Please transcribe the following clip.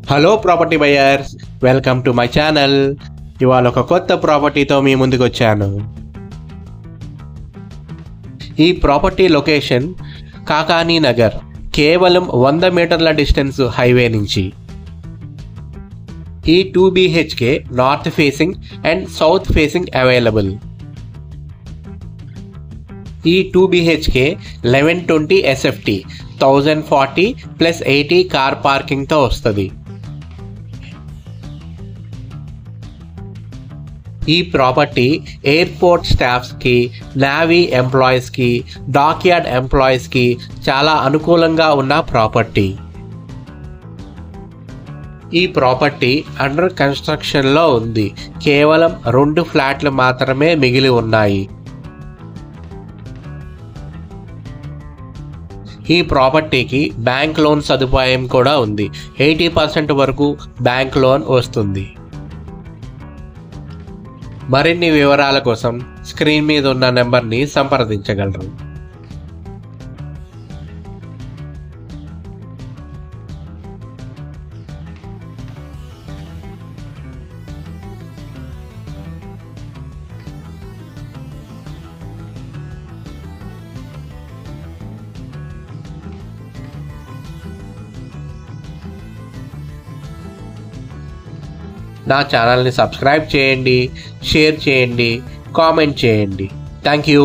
Hello property buyers, welcome to my channel. ఇవాళ ఒక కొత్త ప్రాపర్టీతో మీ ముందుకు వచ్చాను. ఈ ప్రాపర్టీ లొకేషన్ కాకానీ నగర్, కేవలం 100 మీటర్ల డిస్టెన్స్ హైవే నుంచి. ఈ 2 BHK north facing and south facing available. ఈ 2 BHK 1120 SFT 1040 ప్లస్ 80 కార్ పార్కింగ్తో వస్తుంది. ఈ ప్రాపర్టీ ఎయిర్పోర్ట్ స్టాఫ్స్కి, నేవీ ఎంప్లాయీస్కి, డాక్యార్డ్ ఎంప్లాయీస్కి చాలా అనుకూలంగా ఉన్న ప్రాపర్టీ. ఈ ప్రాపర్టీ అండర్ కన్స్ట్రక్షన్లో ఉంది. కేవలం 2 ఫ్లాట్లు మాత్రమే మిగిలి ఉన్నాయి. ఈ ప్రాపర్టీకి బ్యాంక్ లోన్ సదుపాయం కూడా ఉంది. 80% వరకు బ్యాంక్ లోన్ వస్తుంది. మరిన్ని వివరాల కోసం స్క్రీన్ మీద ఉన్న నెంబర్ని సంప్రదించగలరు. నా ఛానల్ని సబ్స్క్రైబ్ చేయండి, షేర్ చేయండి, కామెంట్ చేయండి. Thank you.